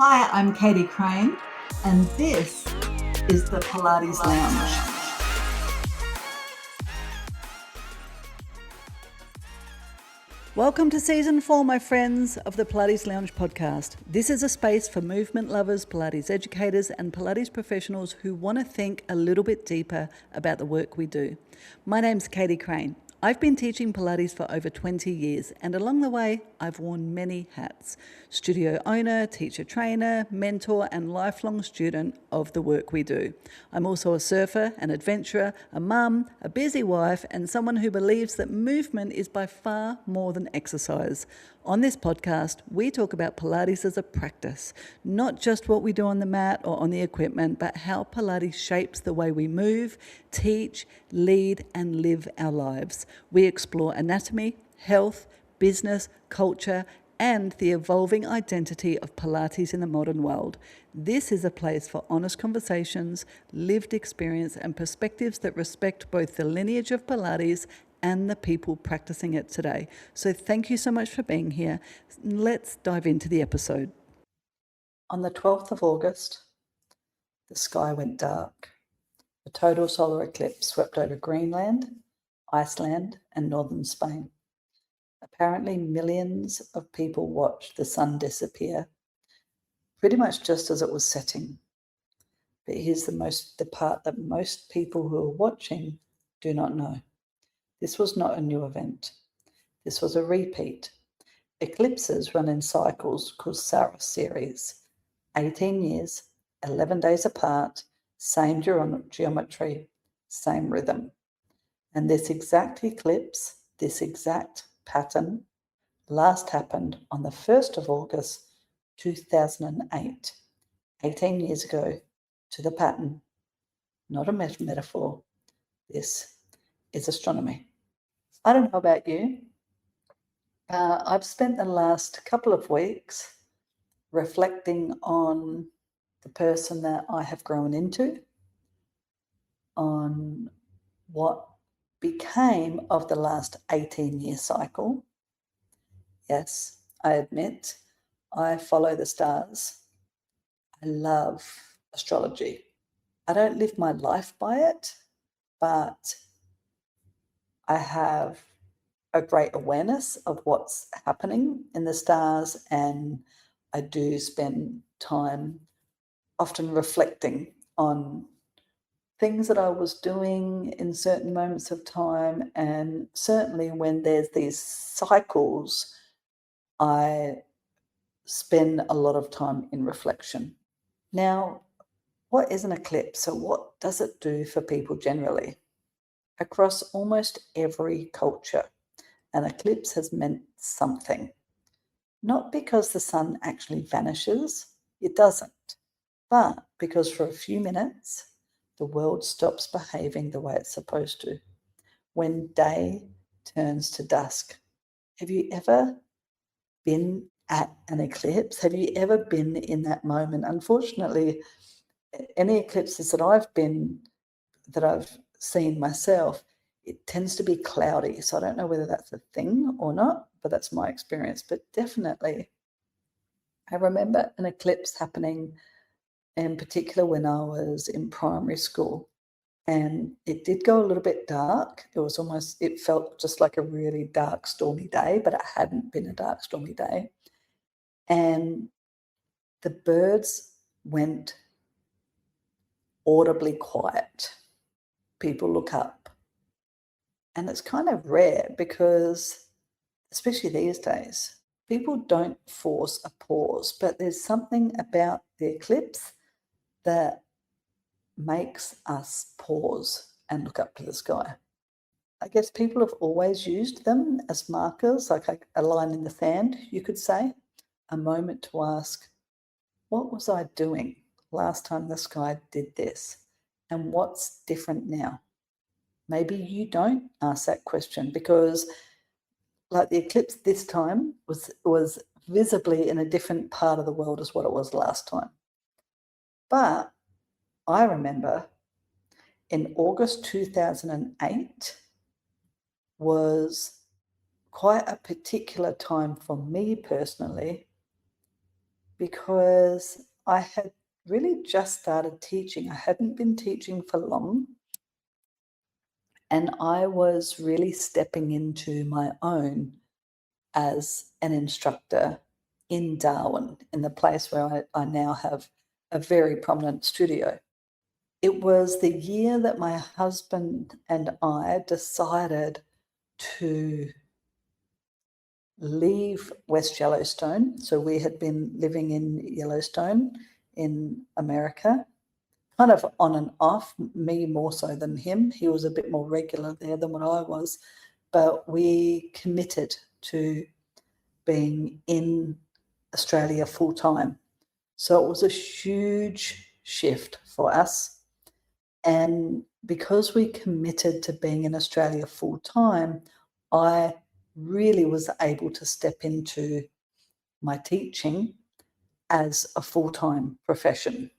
Hi, I'm Katie Crane, and this is the Pilates Lounge. Welcome to Season 4, my friends, of the Pilates Lounge podcast. This is a space for movement lovers, Pilates educators, and Pilates professionals who want to think a little bit deeper about the work we do. My name's Katie Crane. I've been teaching Pilates for over 20 years, and along the way, I've worn many hats. Studio owner, teacher trainer, mentor, and lifelong student of the work we do. I'm also a surfer, an adventurer, a mum, a busy wife, and someone who believes that movement is by far more than exercise. On this podcast, we talk about Pilates as a practice, not just what we do on the mat or on the equipment, but how Pilates shapes the way we move, teach, lead, and live our lives. We explore anatomy, health, business, culture, and the evolving identity of Pilates in the modern world. This is a place for honest conversations, lived experience, and perspectives that respect both the lineage of Pilates and the people practicing it today. So thank you so much for being here. Let's dive into the episode. On the 12th of August, the sky went dark. A total solar eclipse swept over Greenland, Iceland, and northern Spain. Apparently, millions of people watched the sun disappear, pretty much just as it was setting. But here's the part that most people who are watching do not know. This was not a new event. This was a repeat. Eclipses run in cycles called Saros series, 18 years, 11 days apart, same geometry, same rhythm. And this exact eclipse, this exact pattern, last happened on the 1st of August, 2008, 18 years ago, to the pattern. Not a metaphor. This is astronomy. I don't know about you. I've spent the last couple of weeks reflecting on the person that I have grown into, on what became of the last 18-year cycle. Yes, I admit, I follow the stars. I love astrology. I don't live my life by it, but I have a great awareness of what's happening in the stars, and I do spend time often reflecting on things that I was doing in certain moments of time, and certainly when there's these cycles, I spend a lot of time in reflection. Now, what is an eclipse? So what does it do for people generally? Across almost every culture, an eclipse has meant something. Not because the sun actually vanishes, it doesn't, but because for a few minutes, the world stops behaving the way it's supposed to, when day turns to dusk. Have you ever been at an eclipse? Have you ever been in that moment? Unfortunately, any eclipses that I've seen myself, it tends to be cloudy. So I don't know whether that's a thing or not, but that's my experience. But definitely, I remember an eclipse happening in particular when I was in primary school. And it did go a little bit dark. It felt just like a really dark, stormy day, but it hadn't been a dark, stormy day. And the birds went audibly quiet. People look up. And it's kind of rare because, especially these days, people don't force a pause, but there's something about the eclipse that makes us pause and look up to the sky. I guess people have always used them as markers, like a line in the sand, you could say, a moment to ask, what was I doing last time the sky did this? And what's different now? Maybe you don't ask that question because, like, the eclipse this time was visibly in a different part of the world as what it was last time. But I remember in August 2008 was quite a particular time for me personally, because I had really just started teaching. I hadn't been teaching for long, and I was really stepping into my own as an instructor in Darwin, in the place where I now have a very prominent studio. It was the year that my husband and I decided to leave West Yellowstone. So we had been living in Yellowstone in America, kind of on and off, me more so than him. He was a bit more regular there than what I was, but we committed to being in Australia full time. So it was a huge shift for us. And because we committed to being in Australia full time, I really was able to step into my teaching as a full time profession.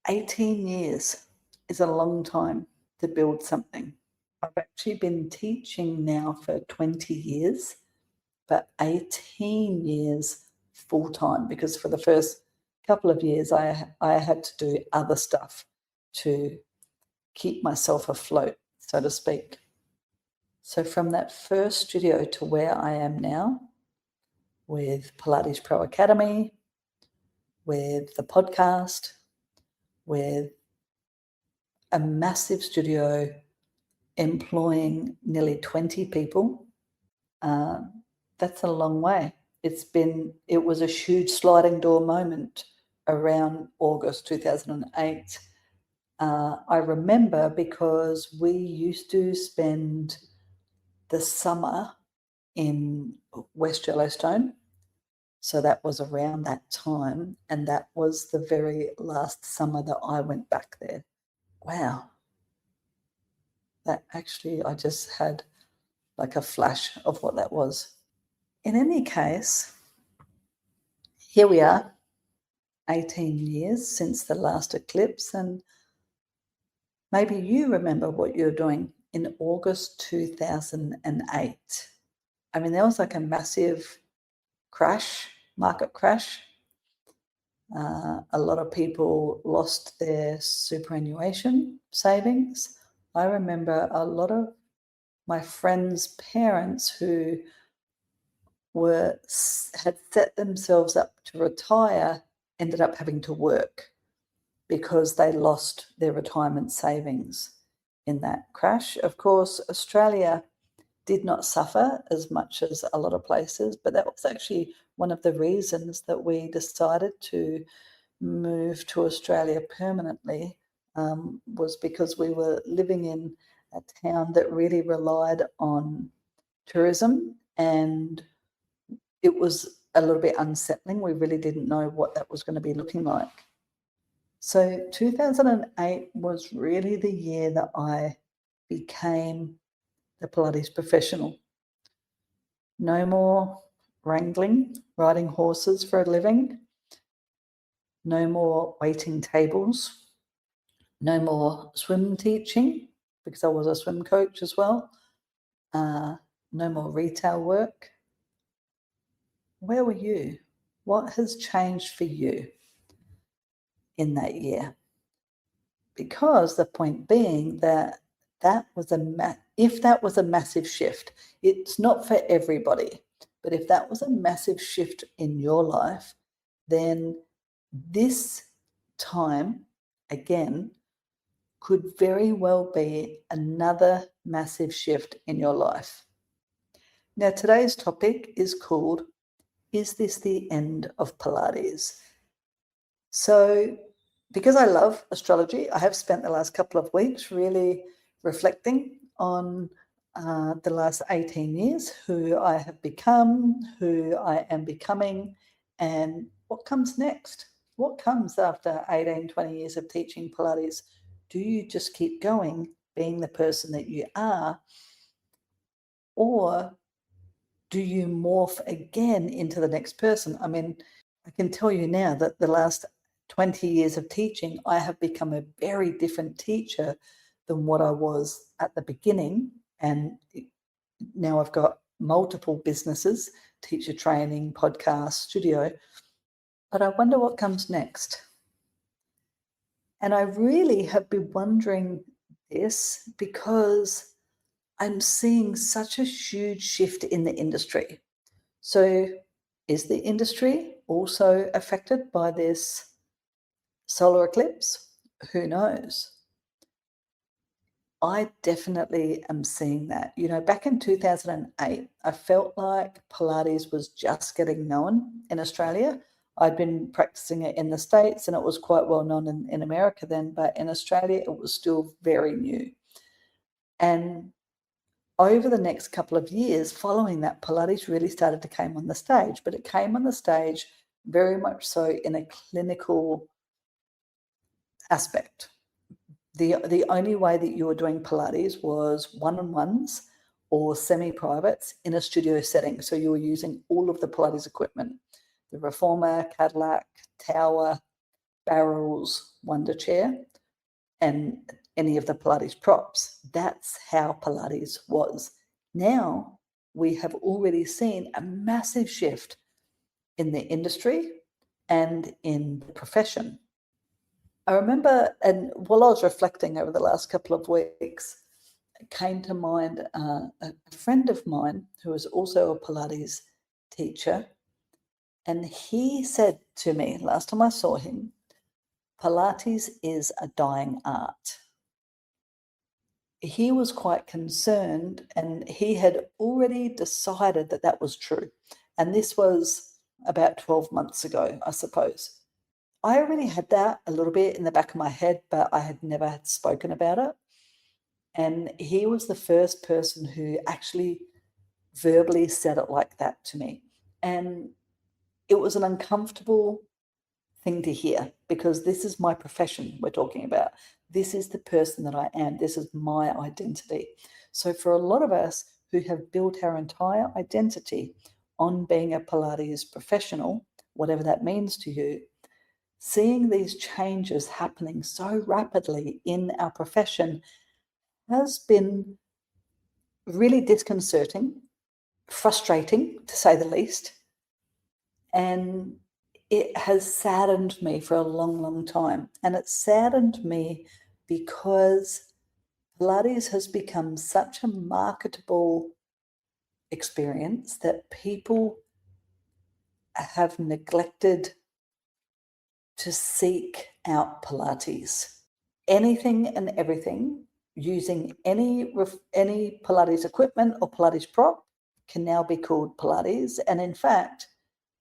18 years is a long time to build something. I've actually been teaching now for 20 years, but 18 years full time, because for the first couple of years I had to do other stuff to keep myself afloat, so to speak. So from that first studio to where I am now, with Pilates Pro Academy, with the podcast, with a massive studio employing nearly 20 people, that's a long way. It was a huge sliding door moment around August 2008. I remember because we used to spend the summer in West Yellowstone. So that was around that time. And that was the very last summer that I went back there. Wow. That actually, I just had like a flash of what that was. In any case, here we are, 18 years since the last eclipse. And maybe you remember what you're doing in August 2008. I mean, there was like a massive market crash. A lot of people lost their superannuation savings. I remember a lot of my friends' parents who had set themselves up to retire ended up having to work because they lost their retirement savings in that crash. Of course, Australia did not suffer as much as a lot of places, but that was actually one of the reasons that we decided to move to Australia permanently, was because we were living in a town that really relied on tourism, and it was a little bit unsettling. We really didn't know what that was going to be looking like. So 2008 was really the year that I became the Pilates professional. No more wrangling, riding horses for a living. No more waiting tables. No more swim teaching, because I was a swim coach as well. No more retail work. Where were you? What has changed for you in that year? Because the point being that if that was a massive shift, it's not for everybody, but if that was a massive shift in your life, then this time, again, could very well be another massive shift in your life. Now, today's topic is called, Is This the End of Pilates? So, because I love astrology, I have spent the last couple of weeks really reflecting on the last 18 years, who I have become, who I am becoming, and what comes next. What comes after 18, 20 years of teaching Pilates? Do you just keep going, being the person that you are, or do you morph again into the next person? I mean, I can tell you now that the last 20 years of teaching, I have become a very different teacher than what I was at the beginning. And now I've got multiple businesses, teacher training, podcast, studio. but I wonder what comes next. And I really have been wondering this because I'm seeing such a huge shift in the industry. So, is the industry also affected by this solar eclipse? Who knows? I definitely am seeing that. Back in 2008, I felt like Pilates was just getting known in Australia. I'd been practicing it in the States and it was quite well known in America then, but in Australia, it was still very new. And over the next couple of years following that, Pilates really started to come on the stage, but it came on the stage very much so in a clinical aspect. The only way that you were doing Pilates was one-on-ones or semi-privates in a studio setting. So you were using all of the Pilates equipment, the Reformer, Cadillac, Tower, barrels, Wonder Chair, and any of the Pilates props. That's how Pilates was. Now we have already seen a massive shift in the industry and in the profession. I remember, and while I was reflecting over the last couple of weeks, it came to mind a friend of mine who was also a Pilates teacher. And he said to me last time I saw him, Pilates is a dying art. He was quite concerned and he had already decided that that was true. And this was about 12 months ago, I suppose. I already had that a little bit in the back of my head, but I had never had spoken about it. And he was the first person who actually verbally said it like that to me. And it was an uncomfortable thing to hear because this is my profession we're talking about. This is the person that I am. This is my identity. So for a lot of us who have built our entire identity on being a Pilates professional, whatever that means to you, seeing these changes happening so rapidly in our profession has been really disconcerting, frustrating to say the least, and it has saddened me for a long, long time. And it saddened me because Pilates has become such a marketable experience that people have neglected to seek out Pilates. Anything and everything using any Pilates equipment or Pilates prop can now be called Pilates. And in fact,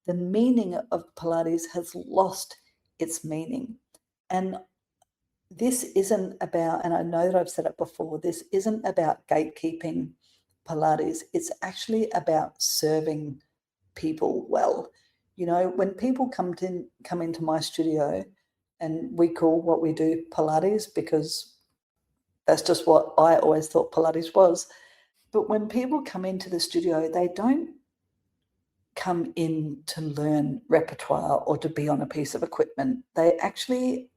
the meaning of Pilates has lost its meaning. And this isn't about, and I know that I've said it before, this isn't about gatekeeping Pilates. It's actually about serving people well. When people come into my studio, and we call what we do Pilates because that's just what I always thought Pilates was. But when people come into the studio, they don't come in to learn repertoire or to be on a piece of equipment. They actually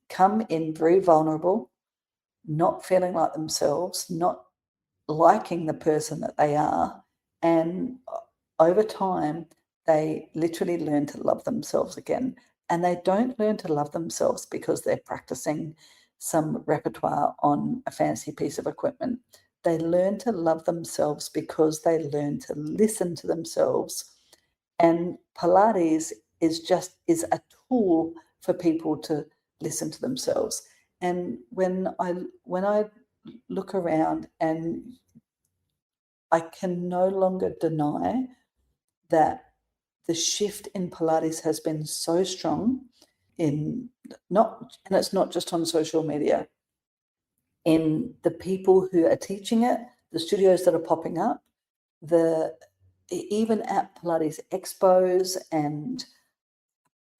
come in very vulnerable, not feeling like themselves, not liking the person that they are. And over time, they literally learn to love themselves again. And they don't learn to love themselves because they're practicing some repertoire on a fancy piece of equipment. They learn to love themselves because they learn to listen to themselves. And Pilates is a tool for people to listen to themselves. And when I look around, and I can no longer deny that the shift in Pilates has been so strong and it's not just on social media, in the people who are teaching it, the studios that are popping up, even at Pilates expos and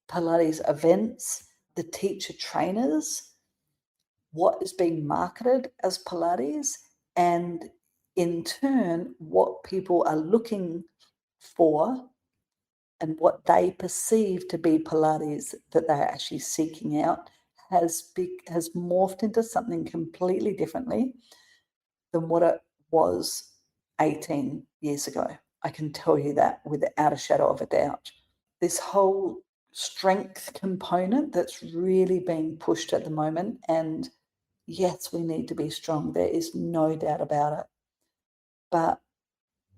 Pilates events, the teacher trainers, what is being marketed as Pilates, and in turn, what people are looking for and what they perceive to be Pilates that they're actually seeking out has morphed into something completely differently than what it was 18 years ago. I can tell you that without a shadow of a doubt. This whole strength component that's really being pushed at the moment. And yes, we need to be strong. There is no doubt about it. But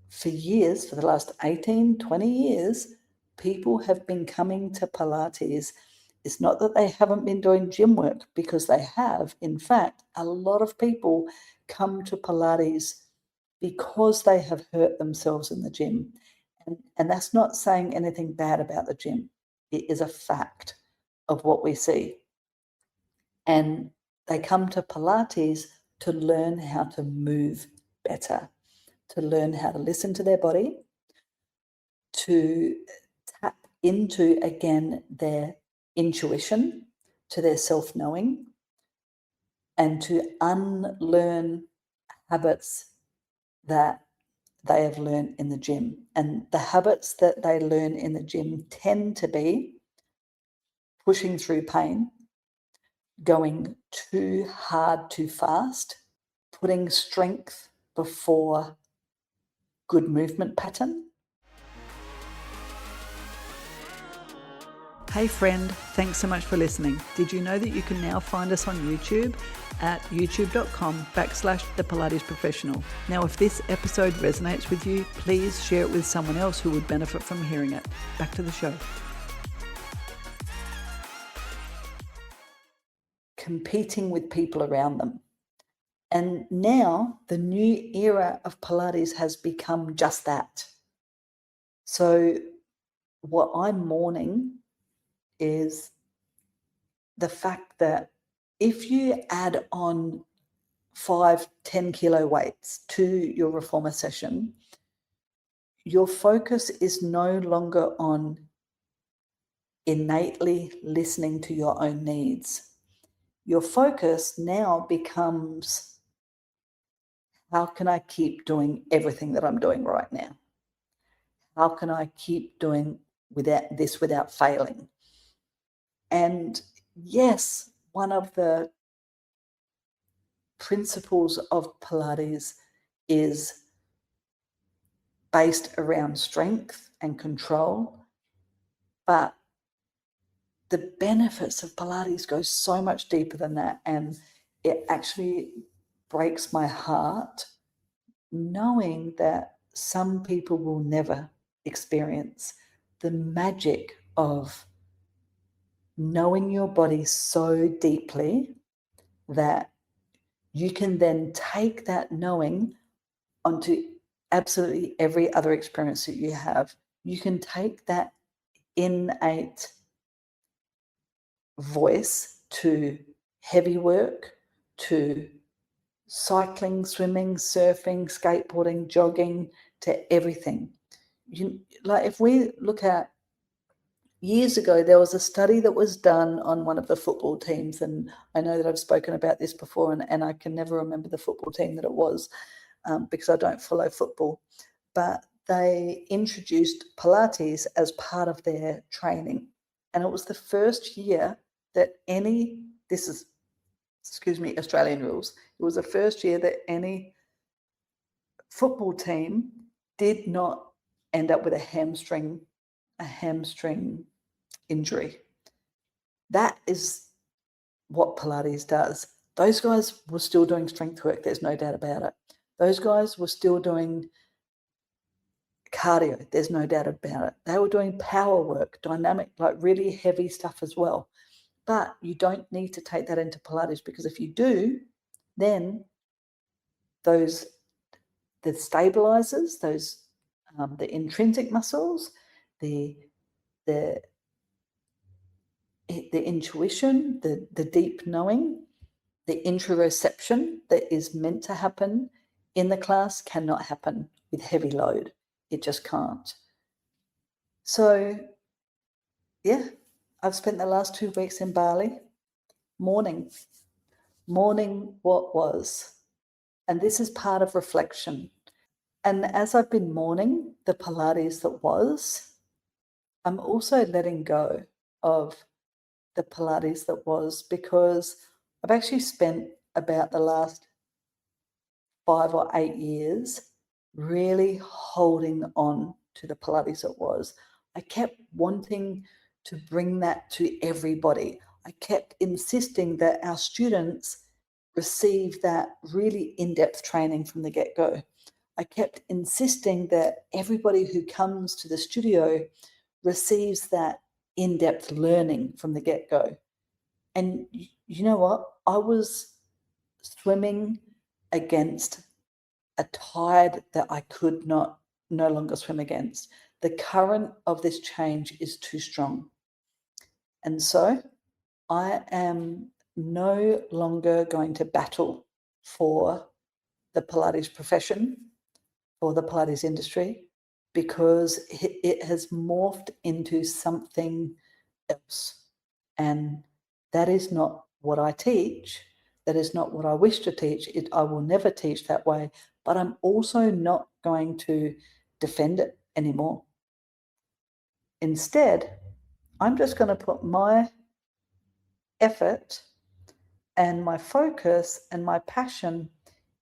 for years, for the last 18, 20 years, people have been coming to Pilates. It's not that they haven't been doing gym work, because they have. In fact, a lot of people come to Pilates because they have hurt themselves in the gym. And that's not saying anything bad about the gym. It is a fact of what we see. And they come to Pilates to learn how to move better, to learn how to listen to their body, to tap into, again, their intuition, to their self-knowing, and to unlearn habits that they have learned in the gym. And the habits that they learn in the gym tend to be pushing through pain, going too hard too fast, putting strength before good movement pattern. Hey friend, thanks so much for listening. Did you know that you can now find us on YouTube at youtube.com/The Pilates Professional? Now, if this episode resonates with you, please share it with someone else who would benefit from hearing it. Back to the show. Competing with people around them. And now the new era of Pilates has become just that. So what I'm mourning is the fact that if you add on 5-10 kilo weights to your reformer session, your focus is no longer on innately listening to your own needs. Your focus now becomes, how can I keep doing everything that I'm doing right now? How can I keep doing without failing? And yes, one of the principles of Pilates is based around strength and control, but the benefits of Pilates go so much deeper than that. And it actually breaks my heart knowing that some people will never experience the magic of knowing your body so deeply that you can then take that knowing onto absolutely every other experience that you have. You can take that innate voice to heavy work, to cycling, swimming, surfing, skateboarding, jogging, to everything. Like if we look at years ago, there was a study that was done on one of the football teams, and I know that I've spoken about this before, and I can never remember the football team that it was because I don't follow football, but they introduced Pilates as part of their training. And it was the first year that Australian rules. It was the first year that any football team did not end up with a hamstring injury. That is what Pilates does. Those guys were still doing strength work, there's no doubt about it. Those guys were still doing cardio, there's no doubt about it. They were doing power work, dynamic, like really heavy stuff as well. But you don't need to take that into Pilates, because if you do, then the stabilizers, the intrinsic muscles, the intuition, the deep knowing, the interoception that is meant to happen in the class cannot happen with heavy load. It just can't. So, yeah, I've spent the last 2 weeks in Bali mourning what was. And this is part of reflection. And as I've been mourning the Pilates that was, I'm also letting go of the Pilates that was, because I've actually spent about the last 5 or 8 years really holding on to the Pilates that was. I kept wanting to bring that to everybody. I kept insisting that our students receive that really in-depth training from the get-go. I kept insisting that everybody who comes to the studio receives that in-depth learning from the get-go. And you know what? I was swimming against a tide that I could no longer swim against. The current of this change is too strong. And so I am no longer going to battle for the Pilates profession, for the Pilates industry, because it has morphed into something else. And that is not what I teach. That is not what I wish to teach. I will never teach that way, but I'm also not going to defend it anymore. Instead, I'm just going to put my effort and my focus and my passion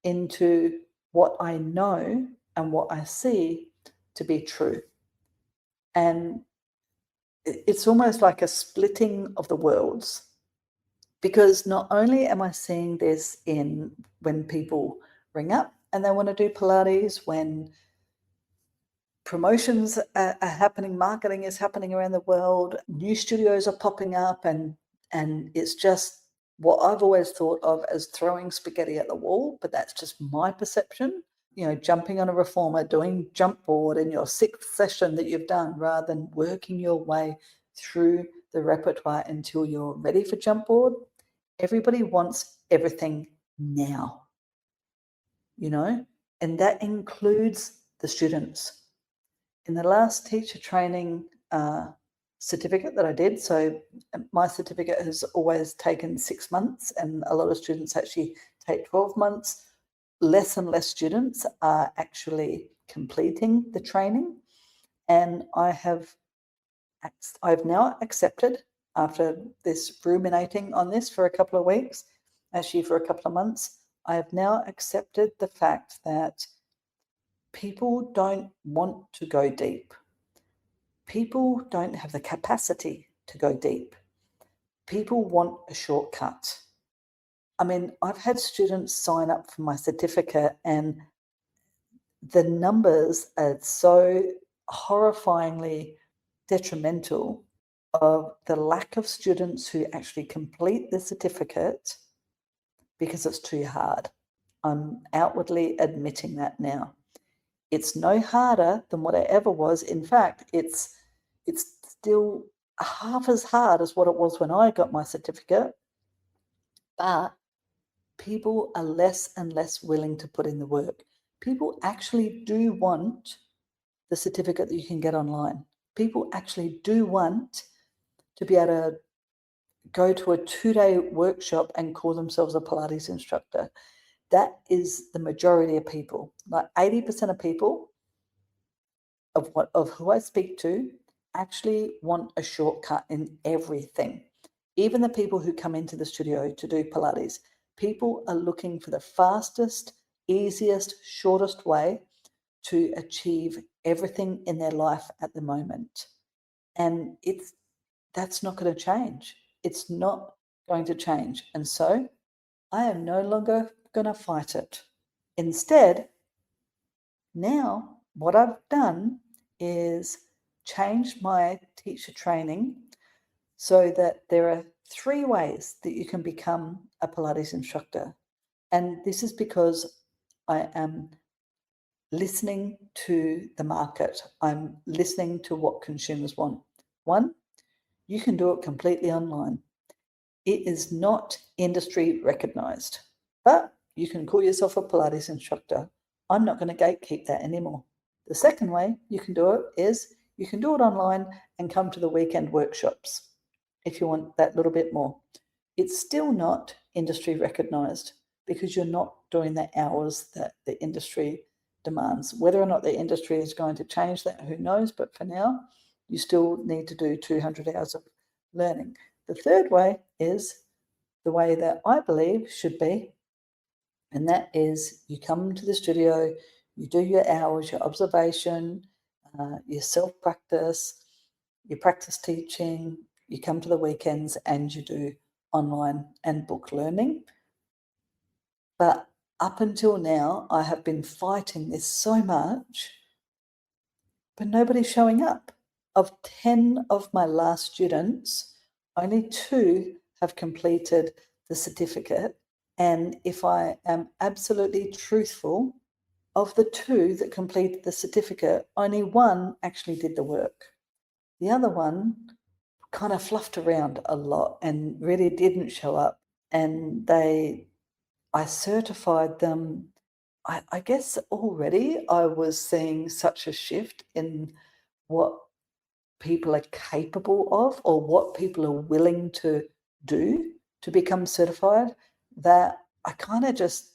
into what I know and what I see to be true. And it's almost like a splitting of the worlds, because not only am I seeing this in when people ring up and they want to do Pilates, when promotions are happening, marketing is happening around the world, new studios are popping up, and it's just what I've always thought of as throwing spaghetti at the wall, but that's just my perception. You know, jumping on a reformer, doing jump board in your 6th session that you've done, rather than working your way through the repertoire until you're ready for jump board. Everybody wants everything now, you know, and that includes the students. In the last teacher training certificate that I did, so my certificate has always taken 6 months, and a lot of students actually take 12 months. Less and less students are actually completing the training, and I've now accepted, after this ruminating on this for a couple of weeks, actually for a couple of months, I have now accepted the fact that people don't want to go deep. People don't have the capacity to go deep. People want a shortcut. I mean, I've had students sign up for my certificate, and the numbers are so horrifyingly detrimental of the lack of students who actually complete the certificate because it's too hard. I'm outwardly admitting that now. It's no harder than what it ever was. In fact, it's still half as hard as what it was when I got my certificate, but people are less and less willing to put in the work. People actually do want the certificate that you can get online. People actually do want to be able to go to a 2-day workshop and call themselves a Pilates instructor. That is the majority of people. Like 80% of people of who I speak to actually want a shortcut in everything. Even the people who come into the studio to do Pilates, people are looking for the fastest, easiest, shortest way to achieve everything in their life at the moment. And that's not going to change. It's not going to change. And so I am no longer going to fight it. Instead, now what I've done is changed my teacher training so that there are 3 ways that you can become a Pilates instructor. And this is because I am listening to the market. I'm listening to what consumers want. 1, you can do it completely online. It is not industry recognized, but you can call yourself a Pilates instructor. I'm not going to gatekeep that anymore. The second way you can do it is you can do it online and come to the weekend workshops if you want that little bit more. It's still not industry recognized because you're not doing the hours that the industry demands. Whether or not the industry is going to change that, who knows? But for now, you still need to do 200 hours of learning. The third way is the way that I believe should be, and that is you come to the studio, you do your hours, your observation, your self-practice, you practice teaching, you come to the weekends, and you do online and book learning. But up until now, I have been fighting this so much, but nobody's showing up. Of 10 of my last students, only 2 have completed the certificate. And if I am absolutely truthful, of the 2 that completed the certificate, only 1 actually did the work. The other one kind of fluffed around a lot and really didn't show up. And I certified them. I guess already I was seeing such a shift in what people are capable of or what people are willing to do to become certified that I kind of just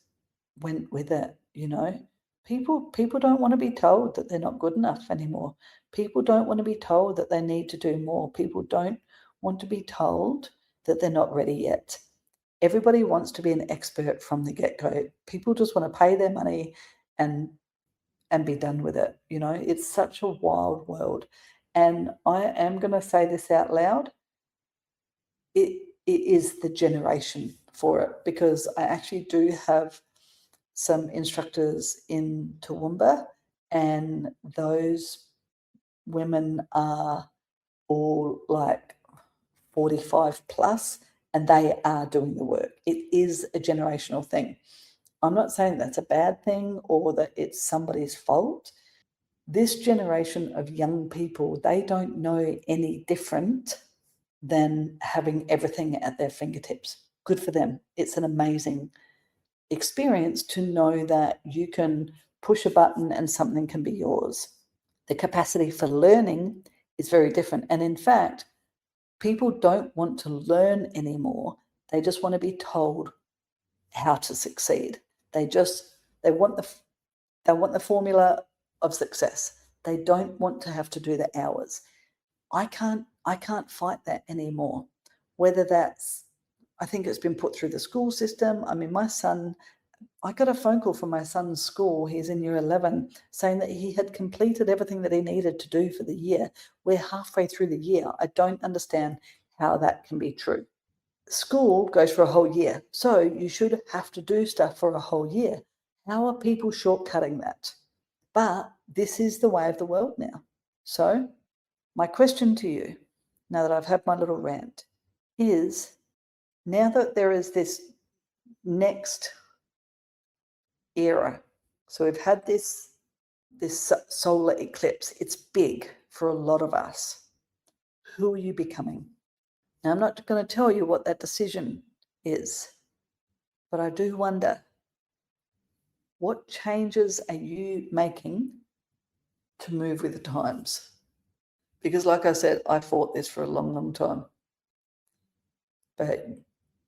went with it, you know. People don't want to be told that they're not good enough anymore. People don't want to be told that they need to do more. People don't want to be told that they're not ready yet. Everybody wants to be an expert from the get-go. People just want to pay their money and be done with it. You know, it's such a wild world. And I am going to say this out loud. It is the generation for it, because I actually do have some instructors in Toowoomba, and those women are all like 45 plus, and they are doing the work. It is a generational thing. I'm not saying that's a bad thing or that it's somebody's fault. This generation of young people, they don't know any different than having everything at their fingertips. Good for them. It's an amazing experience to know that you can push a button and something can be yours. The capacity for learning is very different. And in fact, people don't want to learn anymore. They just want to be told how to succeed. They want the formula of success. They don't want to have to do the hours. I can't fight that anymore. Whether that's, I think it's been put through the school system. I mean, I got a phone call from my son's school. He's in year 11, saying that he had completed everything that he needed to do for the year. We're halfway through the year. I don't understand how that can be true. School goes for a whole year, so you should have to do stuff for a whole year. How are people shortcutting that? But this is the way of the world now. So my question to you, now that I've had my little rant, is, now that there is this next era, so we've had this solar eclipse, it's big for a lot of us. Who are you becoming? Now, I'm not going to tell you what that decision is, but I do wonder, what changes are you making to move with the times? Because like I said, I fought this for a long, long time. But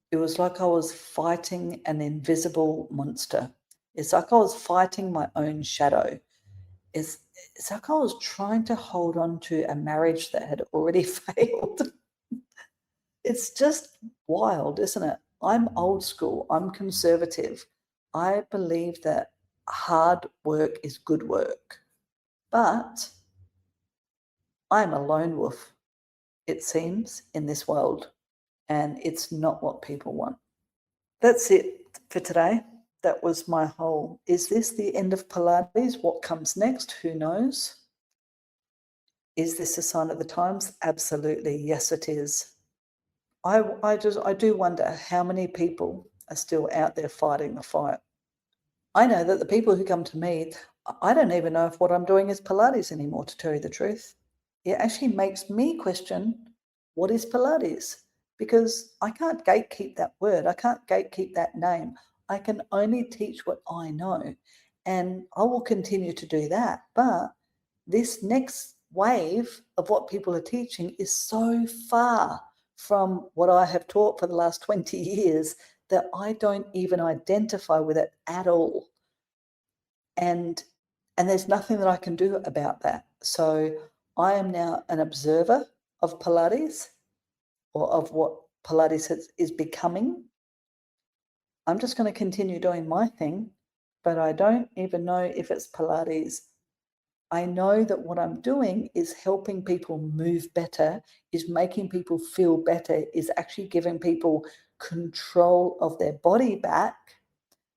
it was like I was fighting an invisible monster. It's like I was fighting my own shadow. It's like I was trying to hold on to a marriage that had already failed. It's just wild, isn't it? I'm old school. I'm conservative. I believe that hard work is good work. But I'm a lone wolf, it seems, in this world. And it's not what people want. That's it for today. That was my whole, is this the end of Pilates? What comes next? Who knows? Is this a sign of the times? Absolutely. Yes, it is. I do wonder how many people are still out there fighting the fight. I know that the people who come to me, I don't even know if what I'm doing is Pilates anymore, to tell you the truth. It actually makes me question, what is Pilates? Because I can't gatekeep that word. I can't gatekeep that name. I can only teach what I know. And I will continue to do that. But this next wave of what people are teaching is so far from what I have taught for the last 20 years that I don't even identify with it at all. And there's nothing that I can do about that. So I am now an observer of Pilates, or of what Pilates is becoming. I'm just going to continue doing my thing, but I don't even know if it's Pilates I know that what I'm doing is helping people move better, is making people feel better, is actually giving people control of their body back.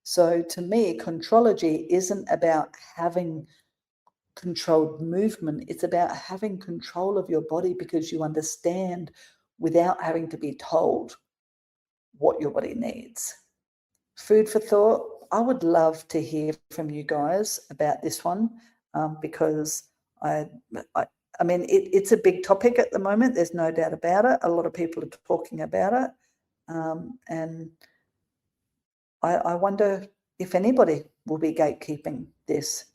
So to me, contrology isn't about having controlled movement. It's about having control of your body because you understand without having to be told what your body needs. Food for thought. I would love to hear from you guys about this one because I, I, I mean, it's a big topic at the moment. There's no doubt about it. A lot of people are talking about it, and I wonder if anybody will be gatekeeping this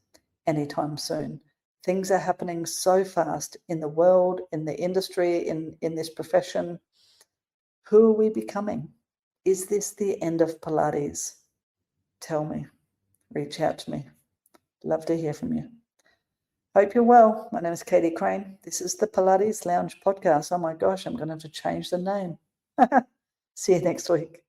anytime soon. Things are happening so fast in the world, in the industry, in this profession. Who are we becoming? Is this the end of Pilates? Tell me. Reach out to me. Love to hear from you. Hope you're well. My name is Katie Crane. This is the Pilates Lounge podcast. Oh my gosh, I'm going to have to change the name. See you next week.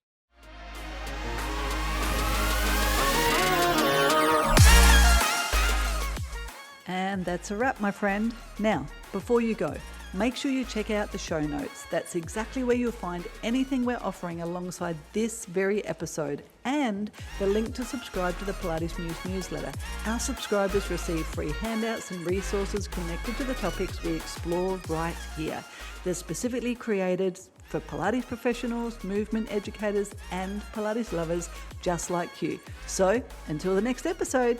And that's a wrap, my friend. Now, before you go, make sure you check out the show notes. That's exactly where you'll find anything we're offering alongside this very episode and the link to subscribe to the Pilates Muse newsletter. Our subscribers receive free handouts and resources connected to the topics we explore right here. They're specifically created for Pilates professionals, movement educators, and Pilates lovers just like you. So, until the next episode,